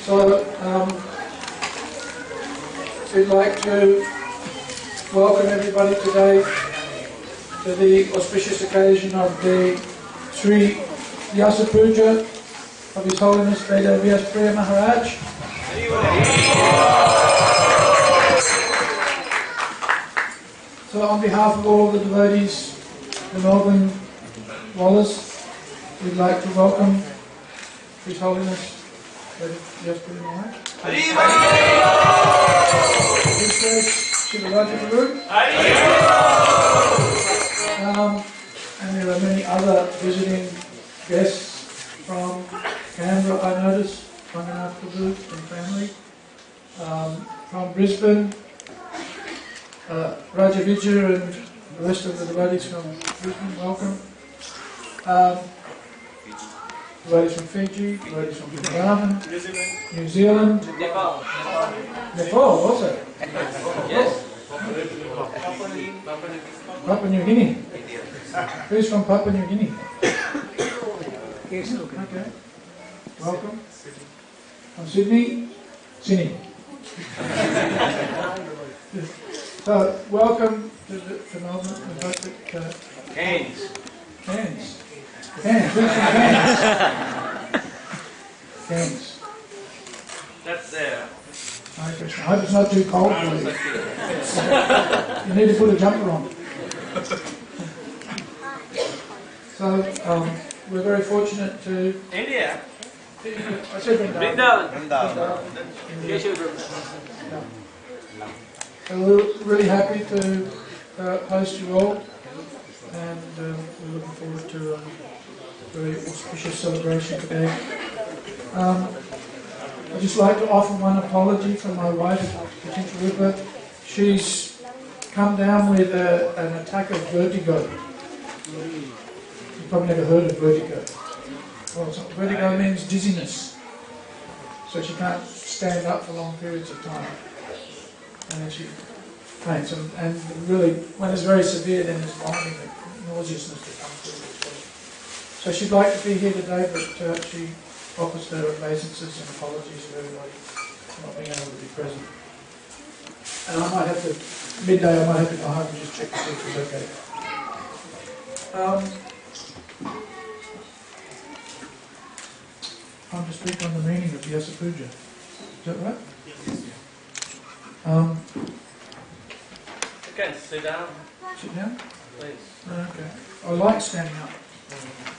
So, we'd like to welcome everybody today to the auspicious occasion of the Vyasa Puja of His Holiness Vedavyasapriya Maharaj. So on behalf of all the devotees, the Melbourne Wallace, we'd like to welcome His Holiness Vedavyasapriya Maharaj. And there are many other visiting guests from Canberra, I notice, Ranganath Prabhu and family, from Brisbane, Raja Vijay and the rest of the devotees from Brisbane, welcome. Devotees from Fiji, devotees from Vedavyasapriya, New Zealand, Nepal, was it? Yes. Papua New Guinea. Who's from Papua New Guinea? Okay. Welcome. From Sydney? Sydney. So, welcome to Melbourne. Cairns. Cairns. Cairns. Who's from Cairns? Cairns. That's there. I hope it's not too cold for you. You need to put a jumper on. So, we're very fortunate to... India. I said Vrindavan. Yeah. So we're really happy to host you all, and we're looking forward to a very auspicious celebration today. I'd just like to offer one apology from my wife, Katinka River. She's come down with an attack of vertigo. You've probably never heard of vertigo. Well, vertigo means dizziness. So she can't stand up for long periods of time. And then she faints. And really, when it's very severe, then there's vomiting and nauseousness that comes with it. So she'd like to be here today, but she offers her obeisances and apologies to everybody for not being able to be present. And I might have to, midday I might have to go home and just check to see if it's okay. I'm to speak on the meaning of Vyasa Puja. Is that right? You can sit down. Sit down? Please. Okay. I like standing up.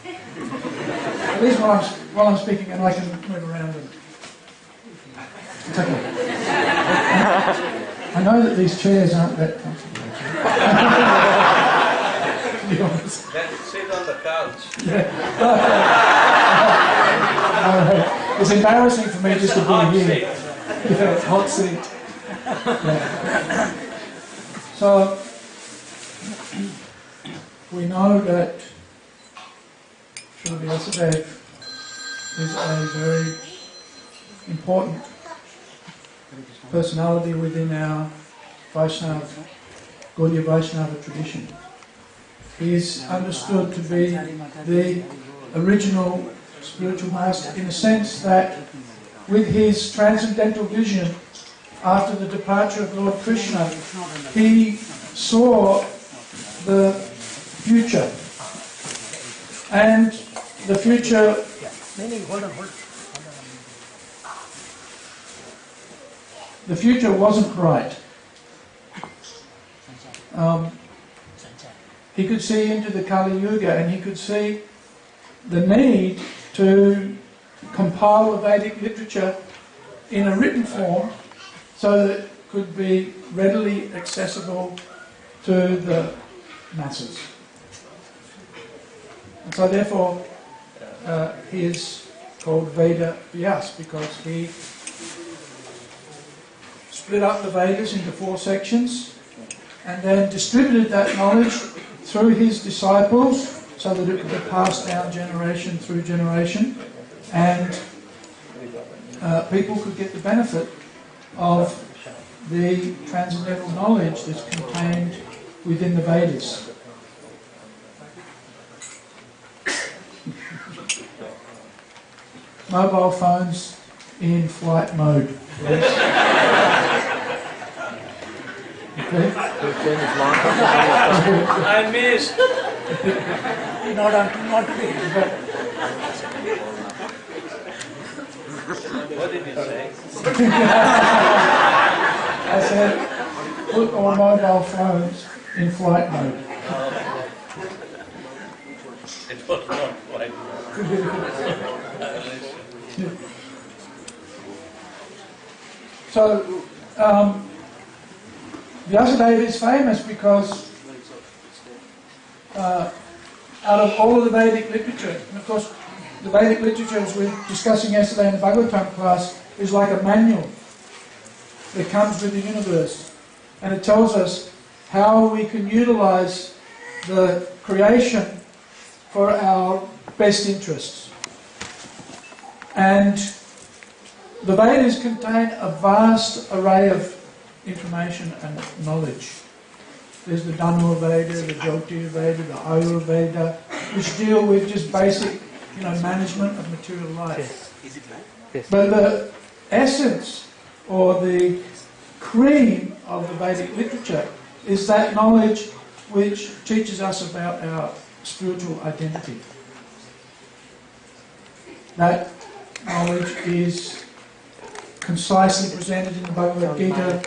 At least while I'm speaking, and I can move around and it's okay. I know that these chairs aren't that comfortable. To be honest. Then sit on the couch. Yeah. It's embarrassing for me just to be here. Seat. Yeah, it's hot seat. Yeah. So we know that Srila Vyasadeva is a very important personality within our Vaishnava, Gaudiya Vaishnava tradition. He is understood to be the original spiritual master in the sense that with his transcendental vision after the departure of Lord Krishna, he saw the future. And the future wasn't bright. He could see into the Kali Yuga, and he could see the need to compile the Vedic literature in a written form so that it could be readily accessible to the masses. And so therefore he is called Vedavyasapriya because he split up the Vedas into 4 sections and then distributed that knowledge through his disciples so that it could be passed down generation through generation, and people could get the benefit of the transcendental knowledge that's contained within the Vedas. Mobile phones in flight mode. Okay? I missed. Not big, but What did you say? I said put all mobile phones in flight mode. It was not quite. So, Vyasadeva is famous because out of all of the Vedic literature, and of course the Vedic literature, as we were discussing yesterday in the Bhagavatam class, is like a manual that comes with the universe, and it tells us how we can utilize the creation for our best interests. And the Vedas contain a vast array of information and knowledge. There's the Dhamma Veda, the Jyotir Veda, the Ayurveda, which deal with just basic, management of material life. But the essence or the cream of the Vedic literature is that knowledge which teaches us about our spiritual identity. That knowledge is concisely presented in the Bhagavad Gita.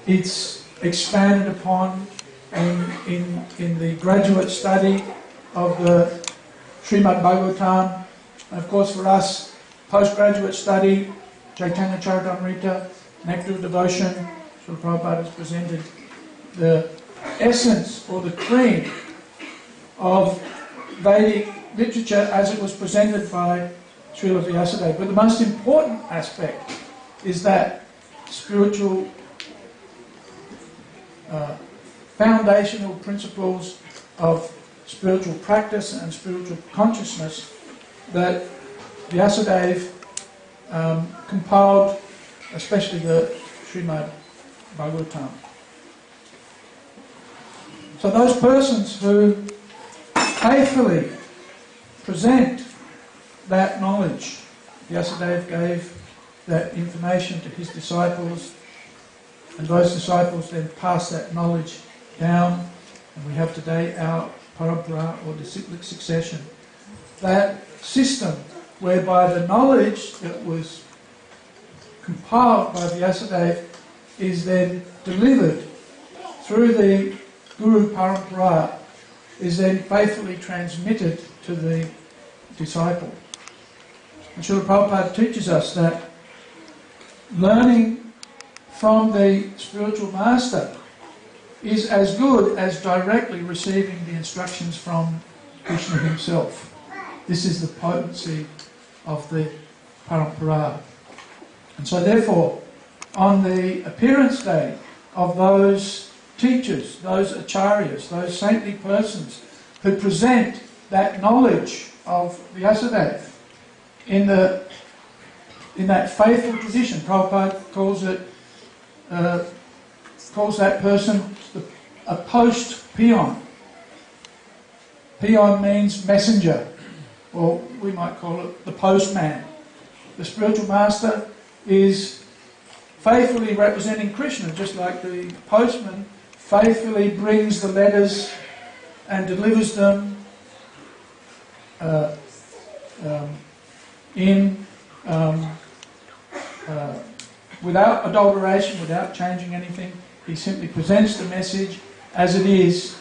It's expanded upon in the graduate study of the Srimad Bhagavatam. And of course for us, postgraduate study, Chaitanya Charitamrita, Nectar of Devotion, Srila Prabhupada has presented the essence or the cream of Vedic literature as it was presented by Srila Vyasadeva. But the most important aspect is that spiritual foundational principles of spiritual practice and spiritual consciousness that Vyasadeva compiled, especially the Srimad Bhagavatam. So those persons who faithfully present that knowledge, Vyasadeva gave that information to his disciples, and those disciples then pass that knowledge down, and we have today our parampara or disciplic succession. That system whereby the knowledge that was compiled by Vyasadeva is then delivered through the Guru Parampara, is then faithfully transmitted to the disciple. And Srila Prabhupada teaches us that learning from the spiritual master is as good as directly receiving the instructions from Krishna himself. This is the potency of the parampara. And so therefore, on the appearance day of those teachers, those acharyas, those saintly persons who present that knowledge of Vyasadeva in that faithful tradition, Prabhupada calls that person a post-peon. Peon means messenger, or we might call it the postman. The spiritual master is faithfully representing Krishna, just like the postman faithfully brings the letters and delivers them without adulteration, without changing anything. He simply presents the message as it is,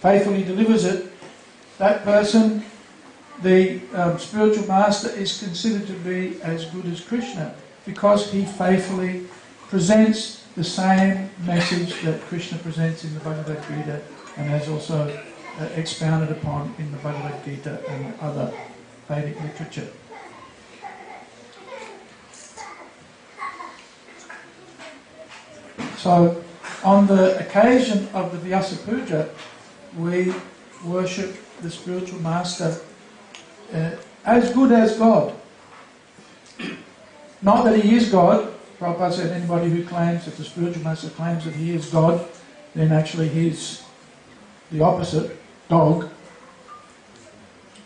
faithfully delivers it. That person, the spiritual master, is considered to be as good as Krishna because he faithfully presents the same message that Krishna presents in the Bhagavad Gita and has also expounded upon in the Bhagavad Gita and other Vedic literature. So, on the occasion of the Vyasa Puja, we worship the spiritual master as good as God. Not that he is God. Prabhupada said anybody who claims, if the spiritual master claims that he is God, then actually he's the opposite, dog.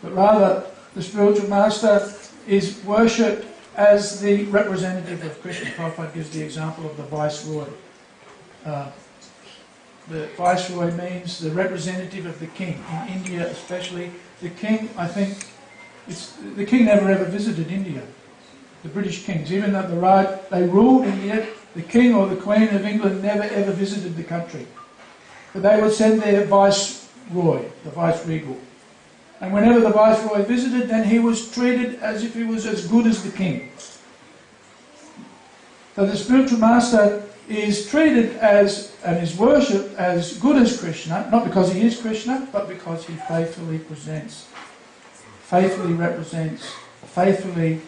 But rather, the spiritual master is worshipped as the representative of Krishna. Prabhupada gives the example of the viceroy. The viceroy means the representative of the king. In India especially, the king, I think, the king never ever visited India. The British kings, even though they ruled India, the king or the queen of England never ever visited the country. But they would send their viceroy, the vice-regal. And whenever the viceroy visited, then he was treated as if he was as good as the king. So the spiritual master is treated as, and is worshipped as good as Krishna, not because he is Krishna, but because he faithfully presents, faithfully represents, faithfully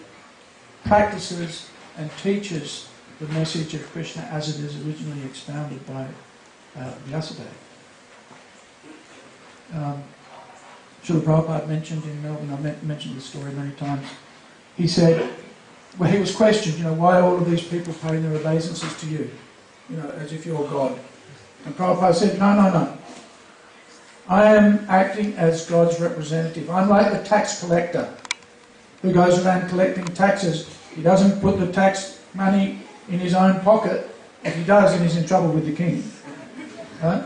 practices and teaches the message of Krishna as it is originally expounded by Vyasa. Srila Prabhupada mentioned in Melbourne, I mentioned this story many times, he said, well, he was questioned, why all of these people paying their obeisances to you, as if you're God. And Prabhupada said, no. I am acting as God's representative. I'm like the tax collector who goes around collecting taxes. He doesn't put the tax money in his own pocket. If he does, then he's in trouble with the king. Right?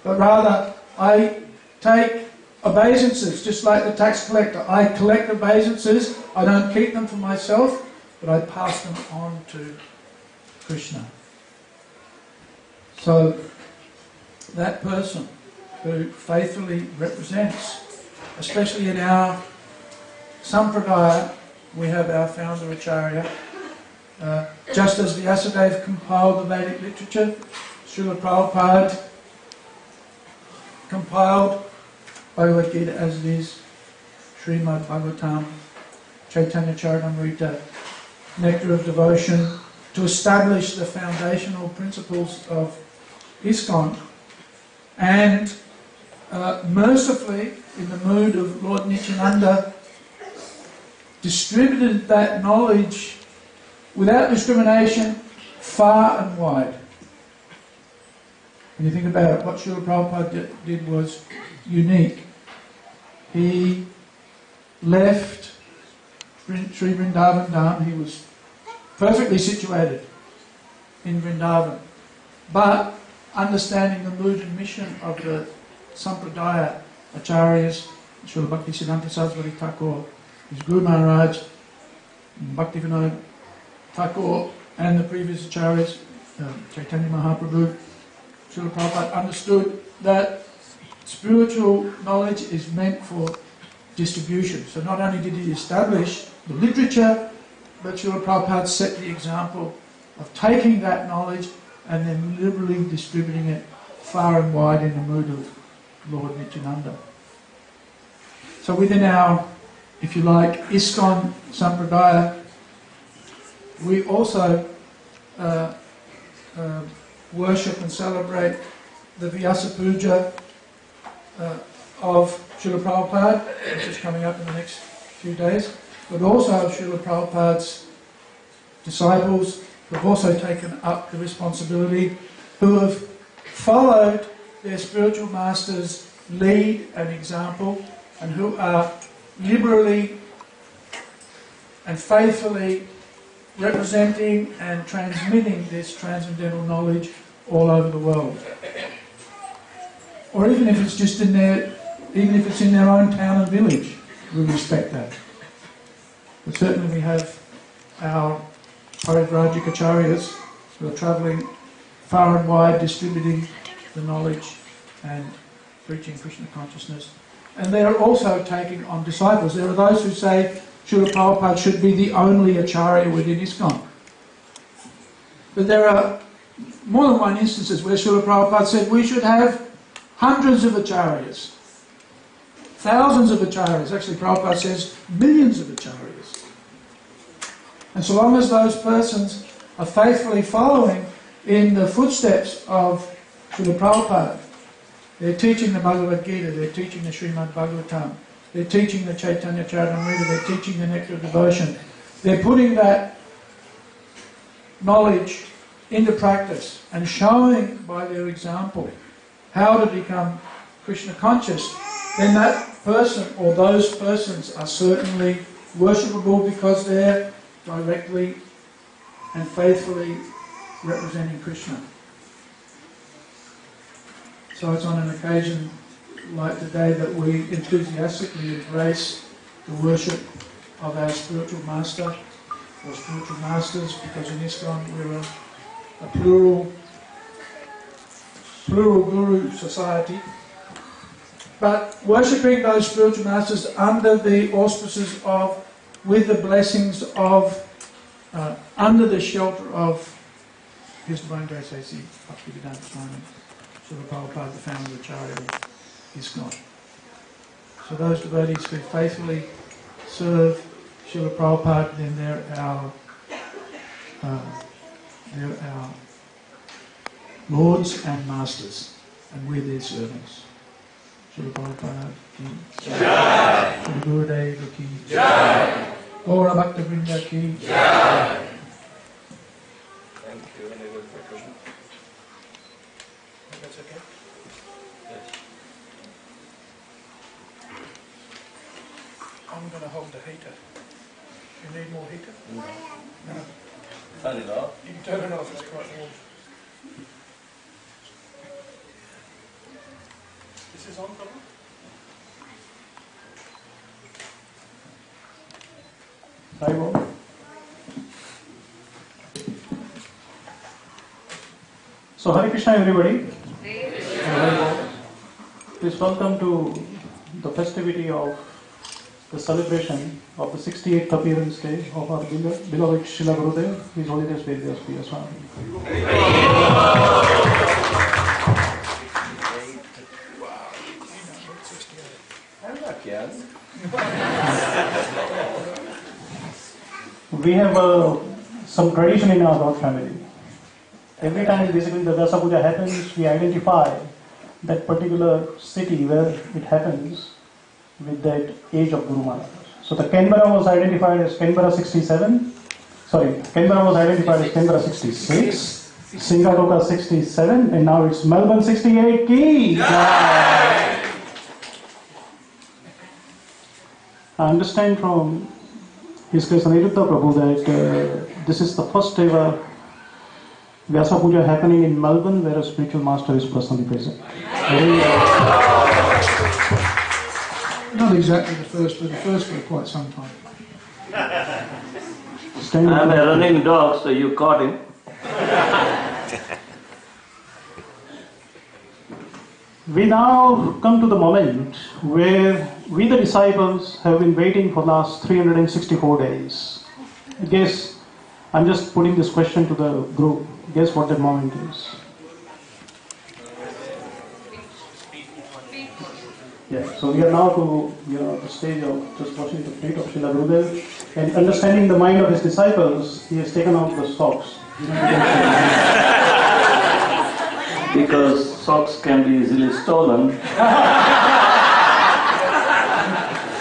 But rather, I take obeisances, just like the tax collector. I collect obeisances, I don't keep them for myself, but I pass them on to Krishna. So, that person who faithfully represents, especially in our Sampradaya, we have our founder Acharya. Just as Vyasa compiled the Vedic literature, Srila Prabhupada compiled Bhagavad Gita as it is, Srimad Bhagavatam, Chaitanya Charitamrita, Nectar of Devotion, to establish the foundational principles of ISKCON, and mercifully, in the mood of Lord Nityananda, distributed that knowledge without discrimination far and wide. When you think about it, what Srila Prabhupada did was unique. He left Sri Vrindavan Dham. He was perfectly situated in Vrindavan, but understanding the mood and mission of the Sampradaya Acharyas, Srila Bhaktisiddhanta Saraswati Thakur, his Guru Maharaj, Bhaktivinoda Thakur, and the previous Acharyas, Chaitanya Mahaprabhu, Srila Prabhupada understood that spiritual knowledge is meant for distribution. So not only did he establish the literature, but Srila Prabhupada set the example of taking that knowledge and then liberally distributing it far and wide in the mood of Lord Nityananda. So within our, if you like, ISKCON Sampradaya, we also worship and celebrate the Vyasa Puja of Srila Prabhupada, which is coming up in the next few days, but also of Srila Prabhupada's disciples who have also taken up the responsibility, who have followed their spiritual master's lead and example, and who are liberally and faithfully representing and transmitting this transcendental knowledge all over the world. Or even if it's just in their, even if it's in their own town and village, we respect that. But certainly we have our Parivrajik Acharyas who are travelling far and wide, distributing the knowledge and preaching Krishna consciousness. And they are also taking on disciples. There are those who say Srila Prabhupada should be the only Acharya within ISKCON. But there are more than one instances where Srila Prabhupada said we should have hundreds of Acharyas, thousands of Acharyas. Actually, Prabhupada says millions of Acharyas. And so long as those persons are faithfully following in the footsteps of Srila Prabhupada, they're teaching the Bhagavad Gita, they're teaching the Srimad Bhagavatam, they're teaching the Chaitanya Charitamrita, they're teaching the Nectar of Devotion. They're putting that knowledge into practice and showing by their example how to become Krishna conscious. Then that person or those persons are certainly worshipable because they're directly and faithfully representing Krishna. So it's on an occasion like today that we enthusiastically embrace the worship of our spiritual master or spiritual masters, because in ISKCON we're a plural guru society. But worshipping those spiritual masters under the auspices of, with the blessings of, under the shelter of His Divine Grace A.C. Bhaktivedanta Swami, Srila Prabhupada, the founder of charity ISKCON. So those devotees who faithfully serve Srila Prabhupada, then they're our lords and masters, and we're their servants. Srila Prabhupada ki Jai. Srila Gurudeva ki Jai. Gaura Bhakta Vrinda ki Jai. Thank you. Any other question? That's okay? Yes. I'm going to hold the heater. You need more heater? No. Turn it off. You can turn it off, it's quite warm. This is on for me? So Hare Krishna everybody. Please welcome to the festivity of the celebration of the 68th appearance day of our beloved Srila Gurudev, His Holiness Vedavyasapriya Swami. I'm not young. We have some tradition in our God family. Every time basically the Vyasa Puja happens, we identify that particular city where it happens with that age of Guru Maharaj. So the Canberra was identified as Canberra 67, Canberra was identified as Canberra 66, Singatoka 67, and now it's Melbourne 68 ki. I understand from His Grace Aniruddha Prabhu that this is the first ever Vyasa Puja happening in Melbourne where a spiritual master is personally present. Not exactly the first, but the first for quite some time. I'm a running dog, so you caught him. We now come to the moment where we the disciples have been waiting for the last 364 days. I guess I'm just putting this question to the group. Guess what that moment is? Yeah, so we are now to the stage of just watching the feet of Srila Gurudev and understanding the mind of his disciples. He has taken out the socks. Because socks can be easily stolen.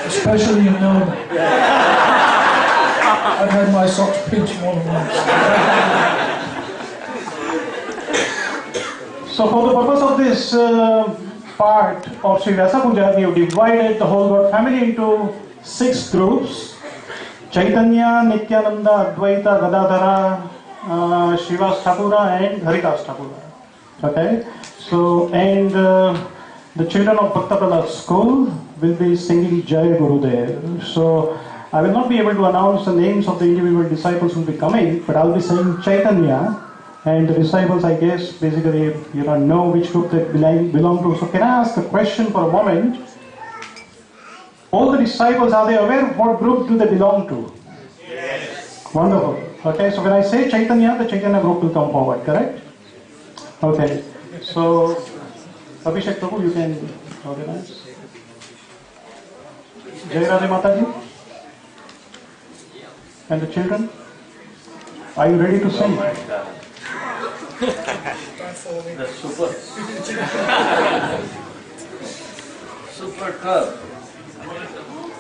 Especially in Melbourne. I've had my socks pinched more than once. So for the purpose of this part of Sri Vyasa Puja, we have divided the whole God family into 6 groups. Chaitanya, Nityananda, Advaita, Gadadhara, Srivas Thakura and Haridas Thakura. Okay? So, and the children of Bhakta Prahlad school will be singing Jai Gurudev. So, I will not be able to announce the names of the individual disciples who will be coming, but I will be saying Chaitanya, and the disciples, I guess, basically, know which group they belong to. So, can I ask a question for a moment? All the disciples, are they aware of what group do they belong to? Yes. Wonderful. Okay, so when I say Chaitanya, the Chaitanya group will come forward, correct? Okay. So, Abhishek Prabhu, you can organize. Jai Radhe Mataji. And the children? Are you ready to sing? That's super. Super club.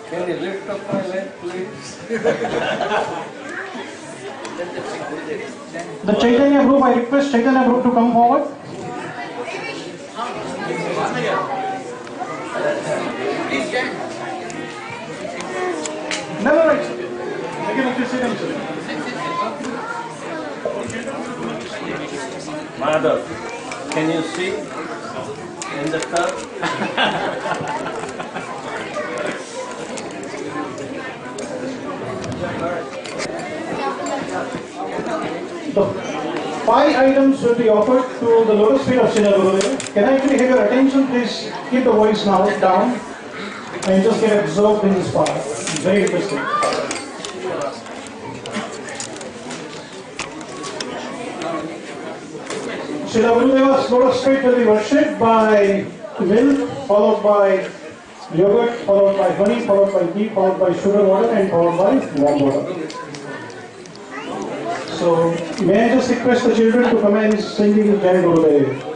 Can you lift up my leg, please? The Chaitanya group, I request Chaitanya group to come forward. No, it's okay. Again, if you sit and sit. Madhav, can you see in the cup? The 5 items will be offered to the lotus feet of Srila Gurudev. Can I actually have your attention? Please keep the voice now down and just get absorbed in this part. It's very interesting. Srila Gurudeva's lotus feet will be worshipped by milk, followed by yogurt, followed by honey, followed by ghee, followed by sugar water, and followed by warm water. So, may I just request the children to commence singing Jai Gurudev.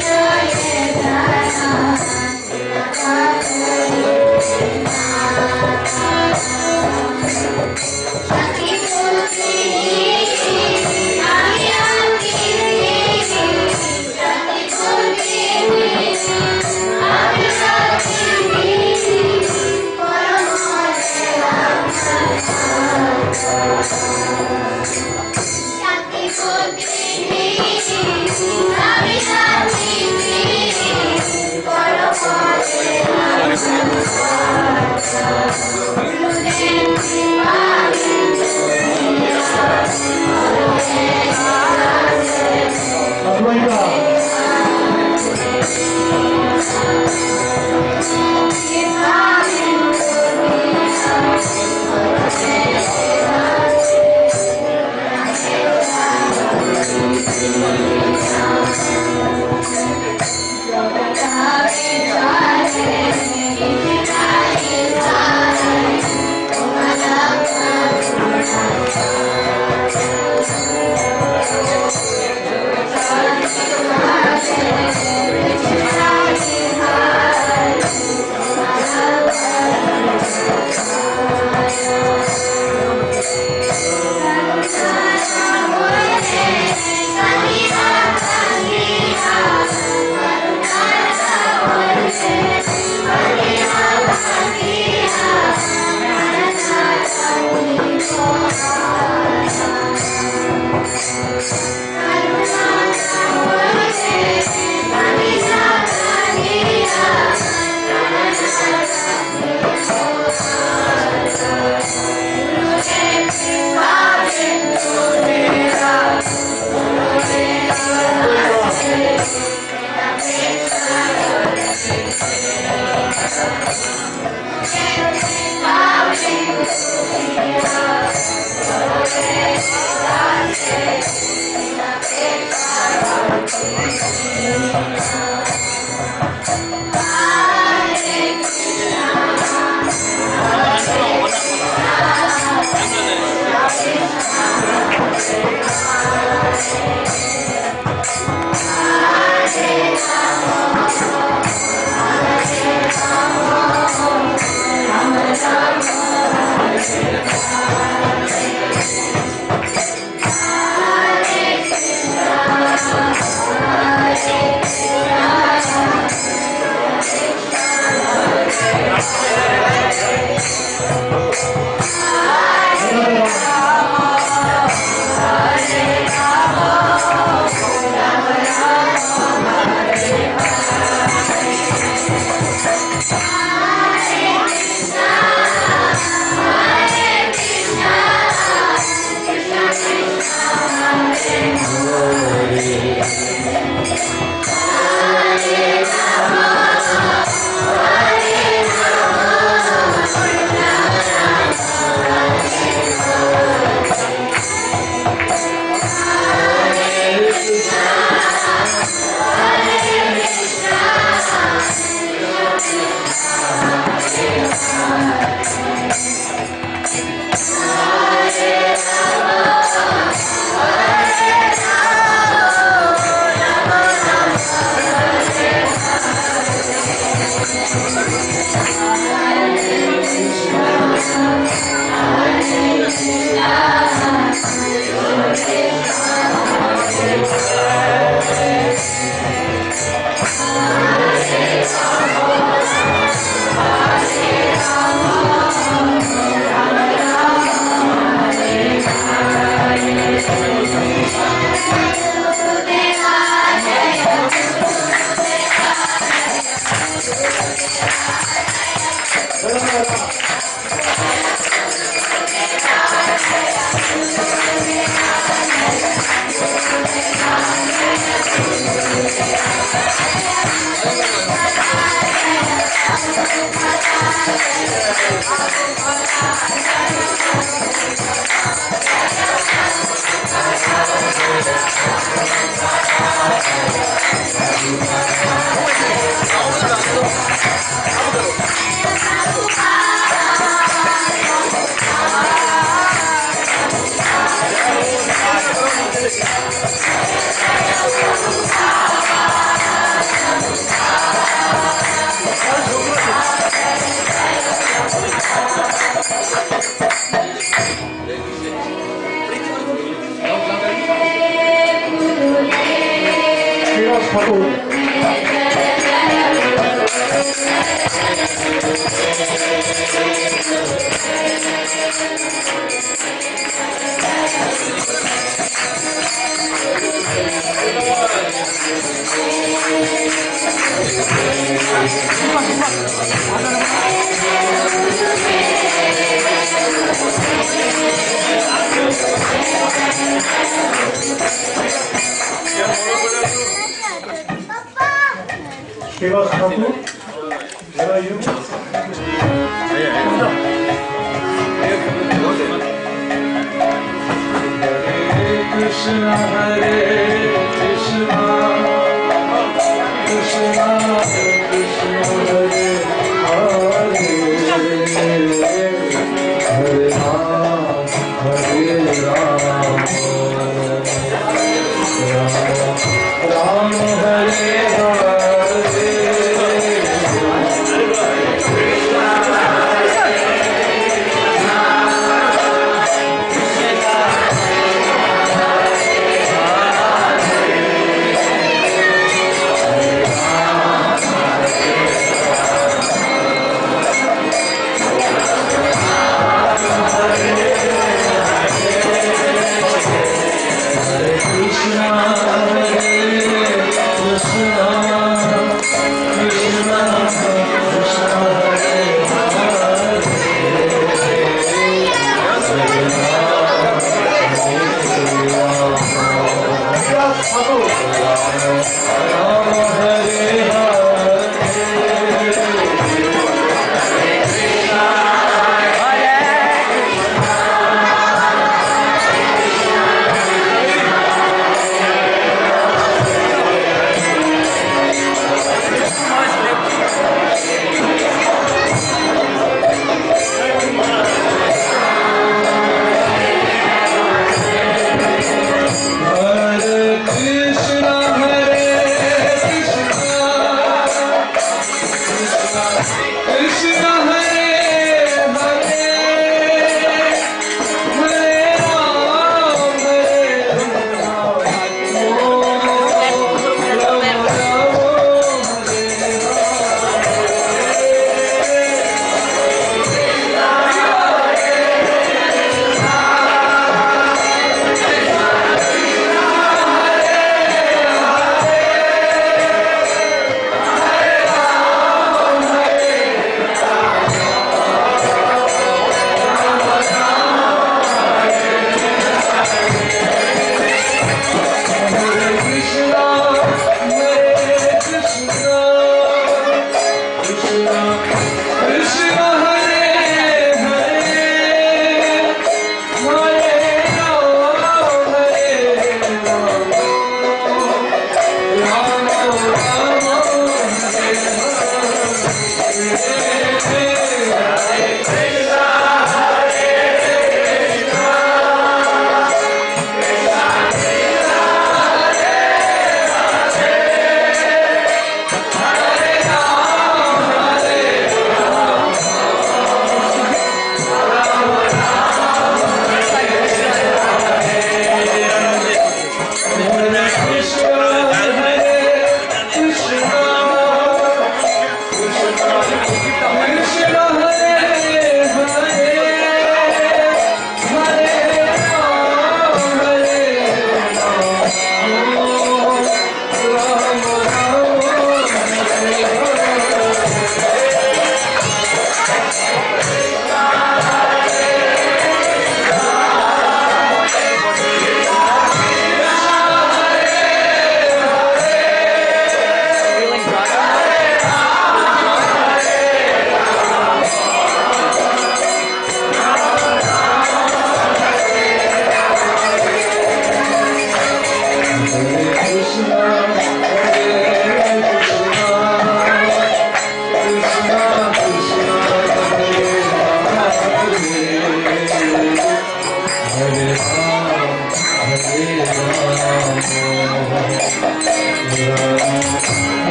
Hare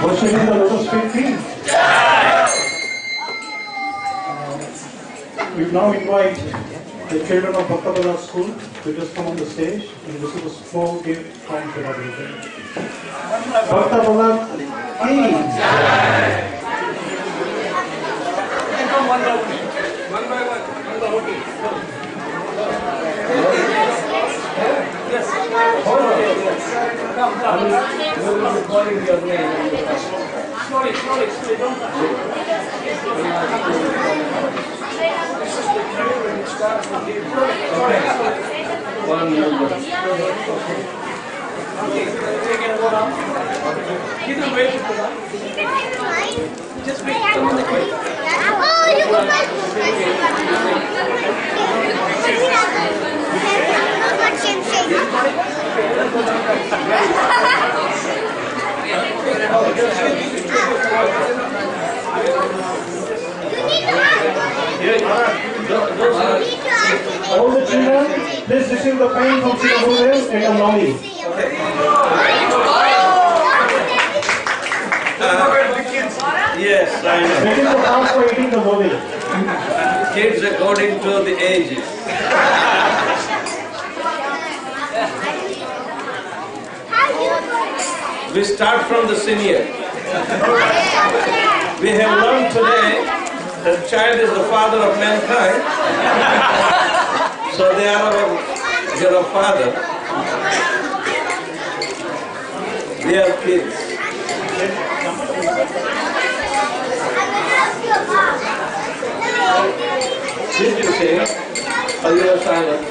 Worshiping the lotus feet king. We now invite the children of Bhakta School to just come on the stage and receive a small gift from Vedavyasapriya. Bhakta king. Calling your name. Slowly, don't touch it. One number. Just wait. All the children, please receive the pain from Sri Gurudev and a lolly. Yes, I know. This is the pass for eating the lolly. Kids according to the ages. We start from the senior. We have learned today that child is the father of mankind. So they are our father. We are kids. Did you say? Or you are silent?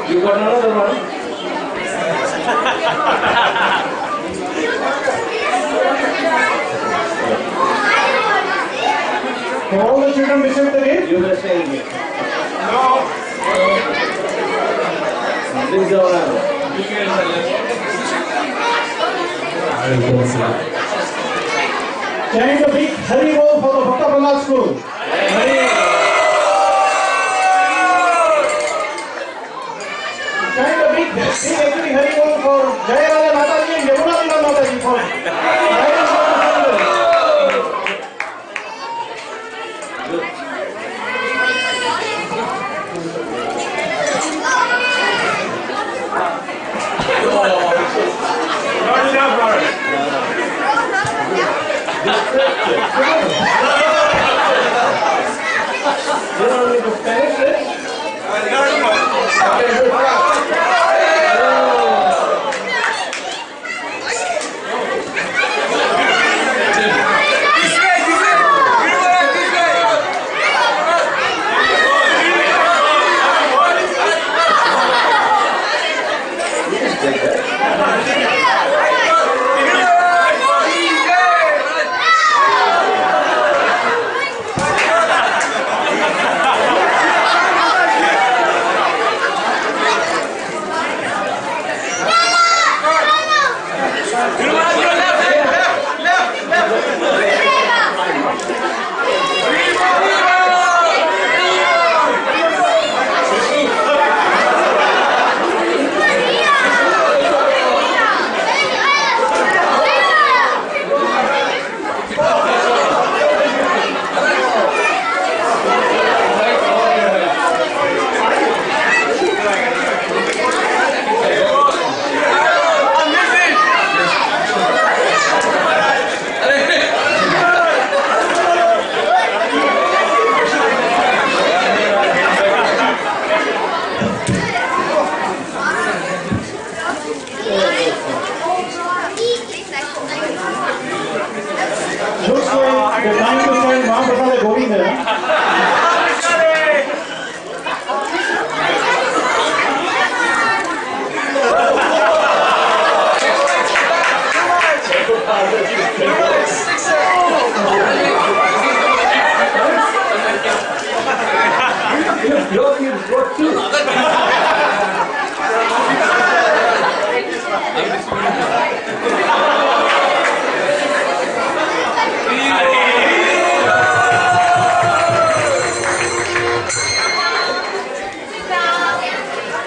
You got another one? All the children receive the gift? You were saying it. No. This is our answer. Chant a big Hari Bol for the Bhakta Prahlad school. Chant a big actually Hari Bol for Jayarada Mataji and Yamuna Mataji for guidance of the family. You don't need to finish it?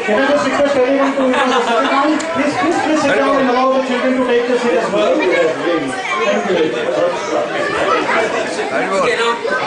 Can I just request everyone to sit down? Please sit down and allow the children to take the seat as well. Thank you.